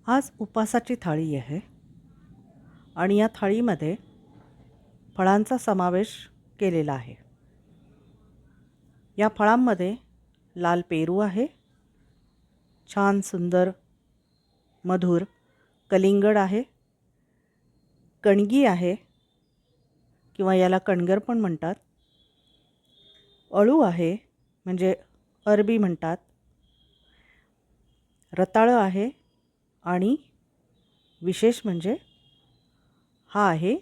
आज उपासाची थाळी आहे आणि या थाळीमध्ये फळांचा समावेश केलेला आहे. या फळांमध्ये लाल पेरू आहे, छान सुंदर मधुर कलिंगड आहे, कणगी आहे किंवा याला कणगर पण म्हणतात, अळू आहे म्हणजे अरबी म्हणतात, रताळं आहे आणि विशेष म्हणजे हा आहे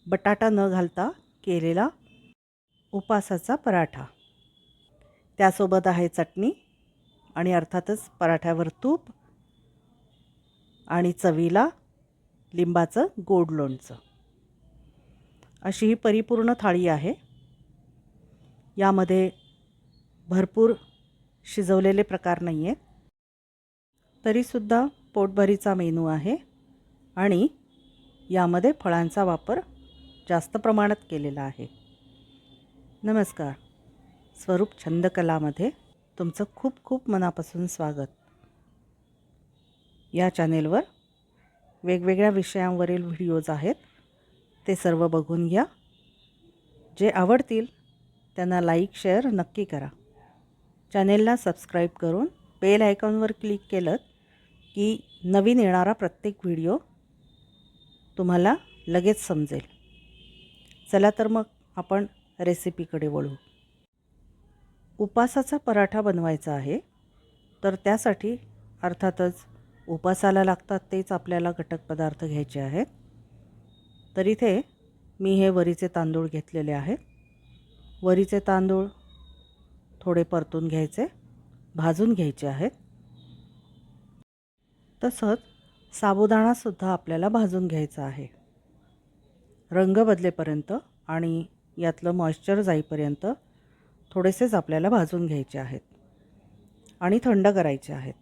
बटाटा न घालता केलेला उपासाचा पराठा. त्यासोबत आहे चटणी आणि अर्थातच पराठ्यावर तूप आणि चवीला लिंबाचं गोड लोणचं. अशी ही परिपूर्ण थाळी आहे. यामध्ये भरपूर शिजवलेले प्रकार नाही आहेत, तरीसुद्धा पोटभरीचा मेनू आहे आणि यामध्ये फळांचा वापर जास्त प्रमाणात केलेला आहे. नमस्कार, स्वरूप छंदकलामध्ये तुमचं खूप खूप मनापासून स्वागत. या चॅनेलवर वेगवेगळ्या विषयांवरील व्हिडिओज आहेत, ते सर्व बघून घ्या. जे आवडतील त्यांना लाईक शेअर नक्की करा. चॅनेलला सबस्क्राईब करून बेल आयकॉनवर क्लिक केलं की नवीन येणारा प्रत्येक व्हिडिओ तुम्हाला लगेच समजेल. चला तर मग आपण रेसिपीकडे वळू. उपासाचा पराठा बनवायचा आहे, तर त्यासाठी अर्थातच उपासाला लागतात तेच आपल्याला घटक पदार्थ घ्यायचे आहेत. तर इथे मी हे वरीचे तांदूळ घेतलेले आहेत. वरीचे तांदूळ थोडे परतून घ्यायचे, भाजून घ्यायचे आहेत. तसंच साबुदाणासुद्धा आपल्याला भाजून घ्यायचा आहे. रंग बदलेपर्यंत आणि यातलं मॉइश्चर जाईपर्यंत थोडेसेच आपल्याला भाजून घ्यायचे आहेत आणि थंड करायचे आहेत.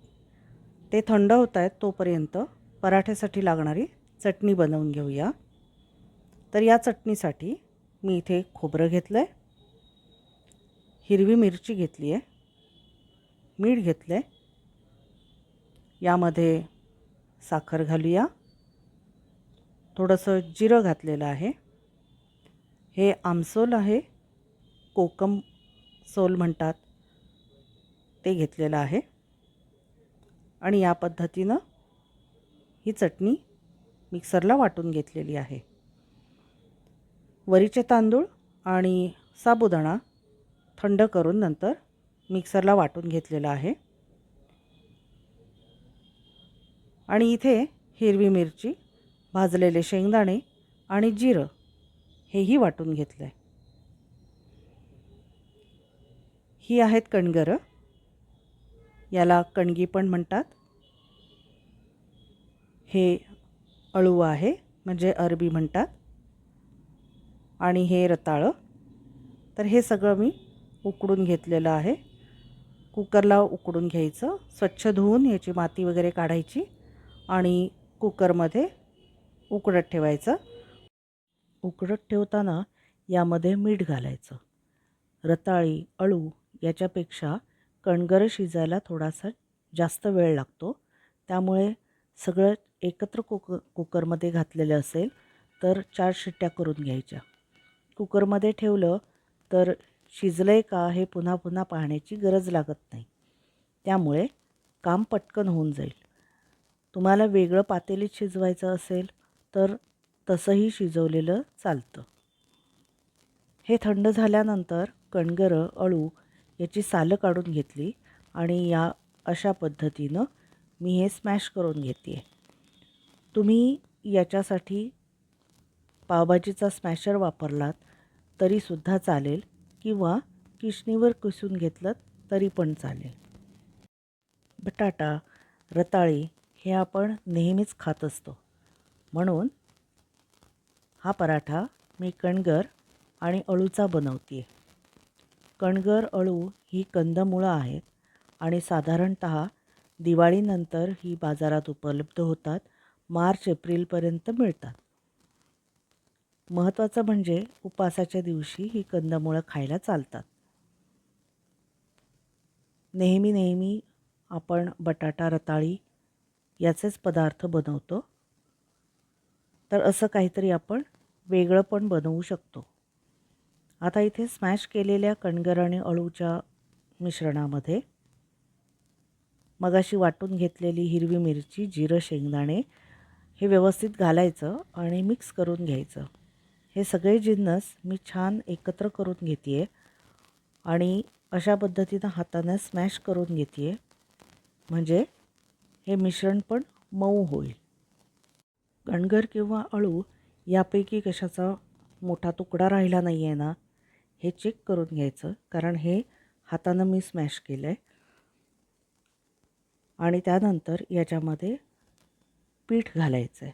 ते थंड होत आहेत तोपर्यंत पराठ्यासाठी लागणारी चटणी बनवून घेऊया. तर या चटणीसाठी मी इथे खोबरं घेतलं आहे, हिरवी मिरची घेतली आहे, मीठ घेतलं आहे, यामध्ये साखर घालूया, थोडंसं जिरं घातलेलं आहे. हे आमसोल आहे, कोकम सोल म्हणतात, ते घेतलेलं आहे आणि या पद्धतीनं ही चटणी मिक्सरला वाटून घेतलेली आहे. वरीचे तांदूळ आणि साबुदाणा थंड करून नंतर मिक्सरला वाटून घेतलेला आहे आणि इथे हिरवी मिरची, भाजलेले शेंगदाणे आणि जिरं हेही वाटून घेतलं आहे. ही आहेत कणगरं, याला कणगी पण म्हणतात. हे अळू आहे म्हणजे अरबी म्हणतात आणि हे रताळं. तर हे सगळं मी उकडून घेतलेलं आहे. कुकरला उकडून घ्यायचं, स्वच्छ धुवून याची माती वगैरे काढायची आणि कुकरमध्ये उकडत ठेवायचं. उकडत ठेवताना यामध्ये मीठ घालायचं. रताळी, अळू याच्यापेक्षा कणगरं शिजायला थोडासा जास्त वेळ लागतो, त्यामुळे सगळं एकत्र कुकरमध्ये घातलेलं असेल तर 4 शिट्ट्या करून घ्यायच्या. कुकरमध्ये ठेवलं तर शिजलं आहे का हे पुन्हा पुन्हा पाहण्याची गरज लागत नाही, त्यामुळे काम पटकन होऊन जाईल. तुम्हाला वेगळं पातेलीत शिजवायचं असेल तर तसंही शिजवलेलं चालतं. हे थंड झाल्यानंतर कणगरं, अळू याची सालं काढून घेतली आणि या अशा पद्धतीनं मी हे स्मॅश करून घेते आहे. तुम्ही याच्यासाठी पावभाजीचा स्मॅशर वापरलात तरीसुद्धा चालेल किंवा किसणीवर किसून घेतलं तरी पण चालेल. बटाटा, रताळी हे आपण नेहमीच खात असतो, म्हणून हा पराठा मी कणगर आणि अळूचा बनवते आहे. कणगर, अळू ही कंदमुळं आहेत आणि साधारणतः दिवाळीनंतर ही बाजारात उपलब्ध होतात. मार्च-एप्रिलपर्यंत मिळतात. महत्त्वाचं म्हणजे उपासाच्या दिवशी ही कंदमुळं खायला चालतात. नेहमी आपण बटाटा, रताळी याचेच पदार्थ बनवतो. तर असं काहीतरी आपण वेगळं पण बनवू शकतो. आता इथे स्मॅश केलेल्या कणगर आणि अळूच्या मिश्रणामध्ये मगाशी वाटून घेतलेली हिरवी मिरची, जिरं, शेंगदाणे हे व्यवस्थित घालायचं आणि मिक्स करून घ्यायचं. हे सगळे जिन्नस मी छान एकत्र करून घेते आहे आणि अशा पद्धतीनं हाताने स्मॅश करून घेते आहे, म्हणजे हे मिश्रण पण मऊ होईल. कणगर किंवा अळू यापैकी कशाचा मोठा तुकडा राहिला नाही आहे ना, हे चेक करून घ्यायचं, कारण हे हातानं मी स्मॅश केलं आहे. आणि त्यानंतर याच्यामध्ये पीठ घालायचं आहे,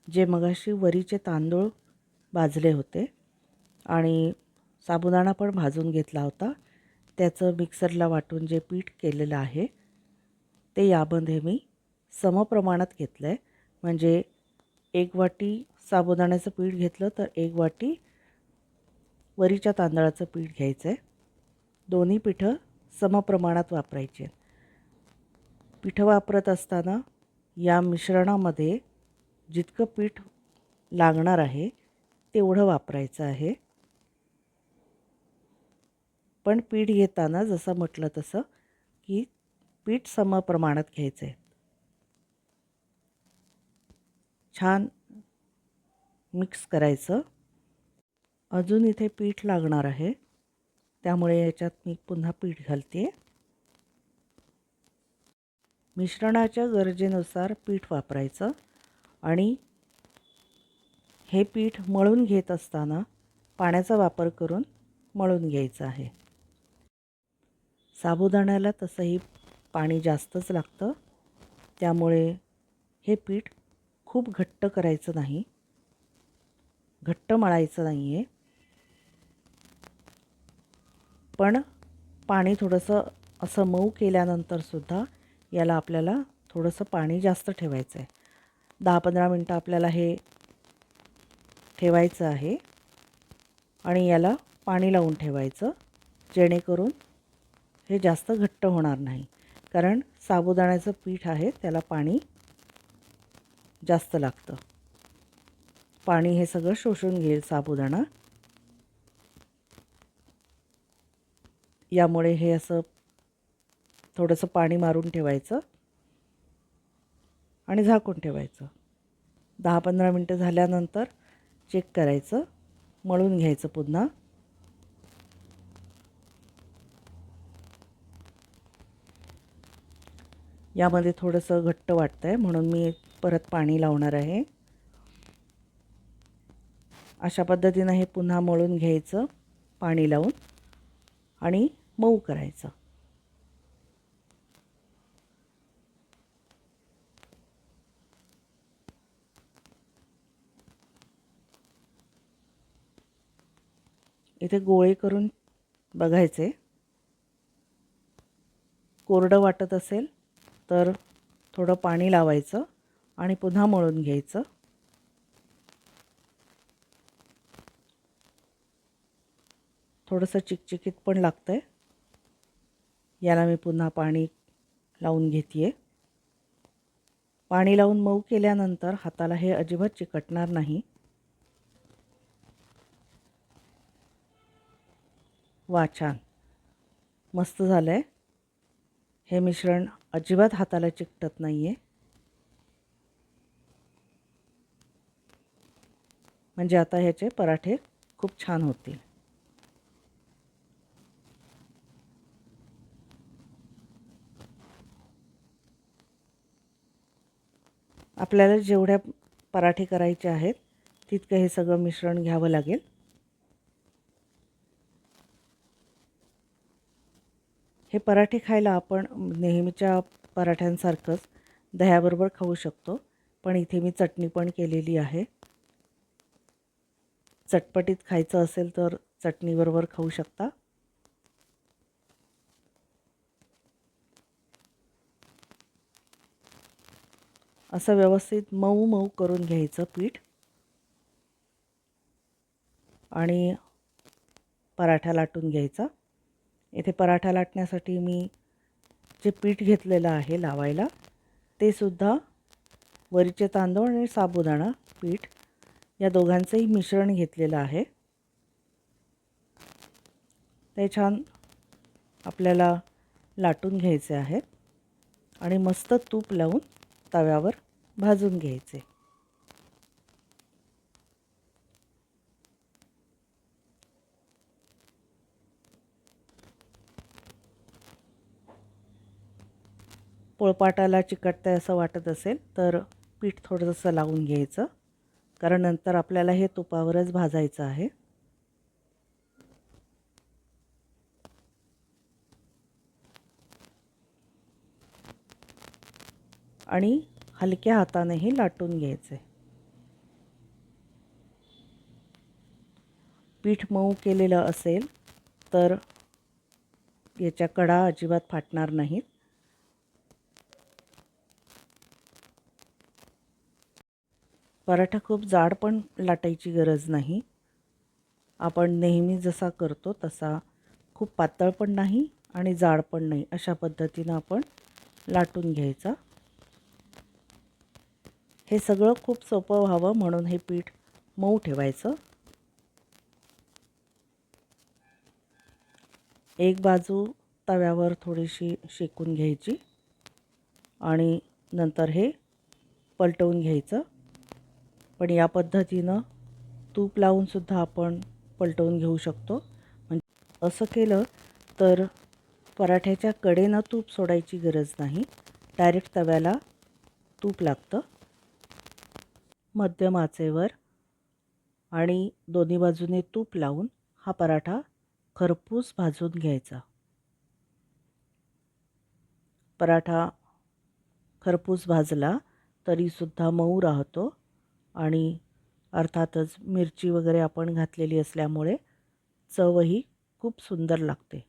जे मगाशी वरीचे तांदूळ भाजले होते आणि साबुदाणा पण भाजून घेतला होता. त्याचं मिक्सरला वाटून जे पीठ केलेलं आहे ते यामध्ये मी समप्रमाणात घेतलं आहे. म्हणजे 1 वाटी साबुदाण्याचं पीठ घेतलं तर 1 वाटी वरीच्या तांदळाचं पीठ घ्यायचं आहे. दोन्ही पिठं समप्रमाणात वापरायची आहेत. पिठं वापरत असताना या मिश्रणामध्ये जितकं पीठ लागणार आहे तेवढं वापरायचं आहे. पण पीठ घेताना जसं म्हटलं तसं की पीठ समप्रमाणात घ्यायचं आहे. छान मिक्स करायचं. अजून इथे पीठ लागणार आहे, त्यामुळे याच्यात मी पुन्हा पीठ घालते. मिश्रणाच्या गरजेनुसार पीठ वापरायचं आणि हे पीठ मळून घेत असताना पाण्याचा वापर करून मळून घ्यायचं आहे. साबुदाण्याला तसंही पाणी जास्तच लागतं, त्यामुळे हे पीठ खूप घट्ट करायचं नाही, घट्ट मळायचं नाही आहे. पण पाणी थोडंसं असं मऊ केल्यानंतरसुद्धा याला आपल्याला थोडंसं पाणी जास्त ठेवायचं आहे. 10-15 मिनटं आपल्याला हे ठेवायचं आहे आणि याला पाणी लावून ठेवायचं, जेणेकरून हे जास्त घट्ट होणार नाही. कारण साबुदाण्याचं पीठ आहे त्याला पाणी जास्त लागतं. पाणी हे सगळं शोषून घेईल साबुदाणा. यामुळे हे असं थोडंसं पाणी मारून ठेवायचं आणि झाकून ठेवायचं. 10-15 मिनटं झाल्यानंतर चेक करायचं, मळून घ्यायचं पुन्हा. यामध्ये थोडंसं घट्ट वाटतं आहे म्हणून मी परत पाणी लावणार आहे. अशा पद्धतीनं हे पुन्हा मळून घ्यायचं पाणी लावून आणि मऊ करायचं. इथे गोळे करून बघायचे. कोरडं वाटत असेल तर थोडं पाणी लावायचं आणि पुन्हा मळून घ्यायचं. थोडंसं चिकचिकीत पण लागतं आहे. याला मी पुन्हा पाणी लावून घेते आहे. पाणी लावून मऊ केल्यानंतर हाताला हे अजिबात चिकटणार नाही. वा, छान मस्त झालं आहे. हे मिश्रण अजिबात हाताला चिकटत नाही आहे. म्हणजे आता ह्याचे पराठे खूप छान होतील. आपल्याला जेवढ्या पराठे करायचे आहेत तितकं हे सगळं मिश्रण घ्यावं लागेल. हे पराठे खायला आपण नेहमीच्या पराठ्यांसारखंच दह्याबरोबर खाऊ शकतो, पण इथे मी चटणी पण केलेली आहे. चटपटीत खायचं असेल तर चटणीबरोबर खाऊ शकता. असं व्यवस्थित मऊ मऊ करून घ्यायचं पीठ आणि पराठा लाटून घ्यायचा. इथे पराठा लाटण्यासाठी मी जे पीठ घेतलेलं आहे लावायला ते सुद्धा वरीचे तांदूळ आणि साबुदाणा पीठ या दोघांचंही मिश्रण घेतलेलं आहे. ते छान आपल्याला लाटून घ्यायचे आहेत आणि मस्त तूप लावून तव्यावर भाजून घ्यायचे. पोळपाटाला चिकटतंय असं वाटत असेल तर पीठ थोडंसं लावून घ्यायचं, कारण नंतर आपल्याला हे तुपावरच भाजायचं आहे. आणि हलक्या हातानेही लाटून घ्यायचे. पीठ मऊ केलेलं असेल तर याच्या कडा अजिबात फाटणार नाहीत. पराठा खूप जाड पण लाटायची गरज नाही. आपण नेहमी जसा करतो तसा खूप पातळ पण नाही आणि जाड पण नाही, अशा पद्धतीनं आपण लाटून घ्यायचा. हे सगळं खूप सोपं व्हावं म्हणून हे पीठ मऊ ठेवायचं. एक बाजू तव्यावर थोडीशी शेकून घ्यायची आणि नंतर हे पलटवून घ्यायचं. पण या पद्धतीनं तूप लावूनसुद्धा आपण पलटवून घेऊ शकतो. म्हणजे असं केलं तर पराठ्याच्या कडेनं तूप सोडायची गरज नाही, डायरेक्ट तव्याला तूप लागतं. मध्यम आचेवर आणि दोन्ही बाजूने तूप लावून हा पराठा खरपूस भाजून घ्यायचा. पराठा खरपूस भाजला तरीसुद्धा मऊ राहतो आणि अर्थातच मिरची वगैरे आपण घातलेली असल्यामुळे चवही खूप सुंदर लागते.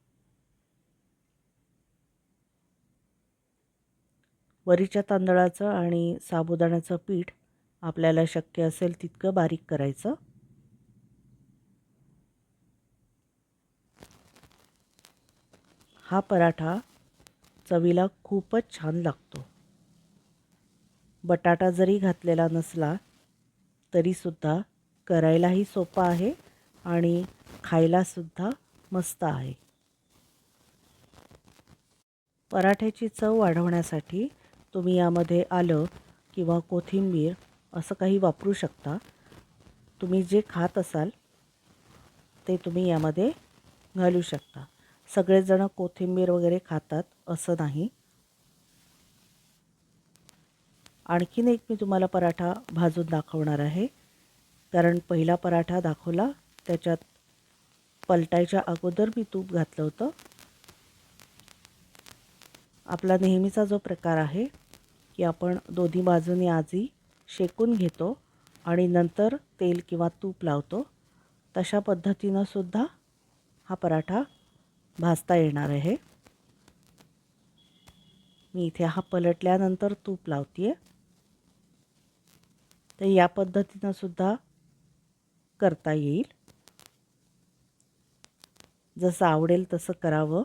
वरीच्या तांदळाचं आणि साबुदाण्याचं पीठ आपल्याला शक्य असेल तितकं बारीक करायचं. हा पराठा चवीला खूपच छान लागतो. बटाटा जरी घातलेला नसला तरीसुद्धा करायलाही सोपा आहे आणि खायलासुद्धा मस्त आहे. पराठ्याची चव वाढवण्यासाठी तुम्ही यामध्ये आलं किंवा कोथिंबीर असं काही वापरू शकता. तुम्ही जे खात असाल ते तुम्ही यामध्ये घालू शकता. सगळेजण कोथिंबीर वगैरे खातात असं नाही. आणखीन एक मी तुम्हाला पराठा भाजून दाखवणार आहे, कारण पहिला पराठा दाखवला त्याच्यात पलटायच्या अगोदर मी तूप घातलं होतं. आपला नेहमीचा जो प्रकार आहे की आपण दोन्ही बाजूनी आधी शेकून घेतो आणि नंतर तेल किंवा तूप लावतो, तशा पद्धतीनं सुद्धा हा पराठा भाजता येणार आहे. मी इथे हा पलटल्यानंतर तूप लावते. तर या पद्धतीनं सुद्धा करता येईल. जसं आवडेल तसं करावं.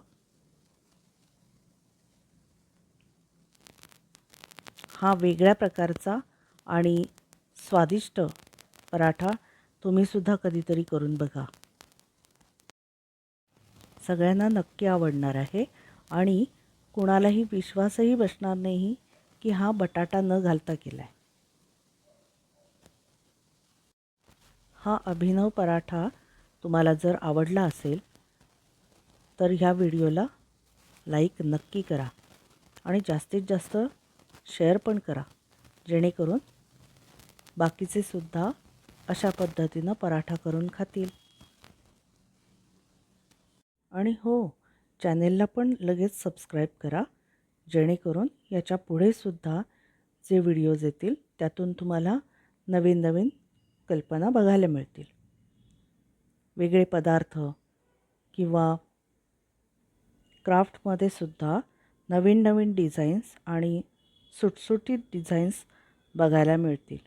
हा वेगळ्या प्रकारचा आणि स्वादिष्ट पराठा तुम्हीसुद्धा कधीतरी करून बघा. सगळ्यांना नक्की आवडणार आहे आणि कुणालाही विश्वासही बसणार नाही की हा बटाटा न घालता केला आहे. हा अभिनव पराठा तुम्हाला जर आवडला असेल तर ह्या व्हिडिओला लाईक नक्की करा आणि जास्तीत जास्त शेअर पण करा, जेणेकरून बाकीचे सुद्धा अशा पद्धतीनं पराठा करून खातील. आणि हो, चॅनेलला पण लगेच सबस्क्राईब करा, जेणेकरून याच्या पुढे सुद्धा जे व्हिडिओज येतील त्यातून तुम्हाला नवीन नवीन कल्पना बघायला मिळतील. वेगळे पदार्थ किंवा क्राफ्टमध्ये सुद्धा नवीन नवीन डिझाईन्स आणि सुटसुटीत डिझाईन्स बघायला मिळतील.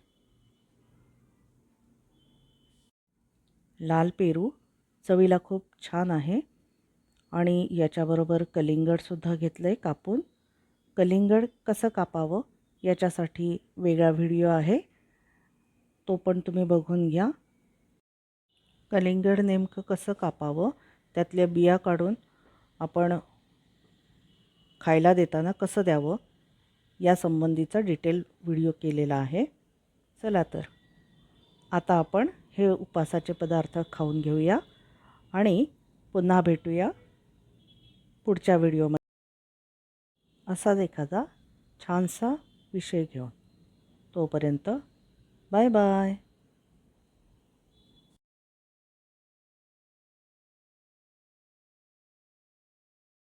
लाल पेरू चवीला खूप छान आहे आणि याच्याबरोबर कलिंगडसुद्धा घेतलं आहे कापून. कलिंगड कसं कापावं याच्यासाठी वेगळा व्हिडिओ आहे, तो पण तुम्ही बघून घ्या. कलिंगड नेमकं कसं कापावं, त्यातल्या बिया काढून आपण खायला देताना कसं द्यावं, या संबंधीचा डिटेल व्हिडिओ केलेला आहे. चला तर आता आपण हे उपासाचे पदार्थ खाऊन घेऊया आणि पुन्हा भेटूया पुढच्या व्हिडिओमध्ये असाच एखादा छानसा विषय घेऊन. तोपर्यंत बाय बाय.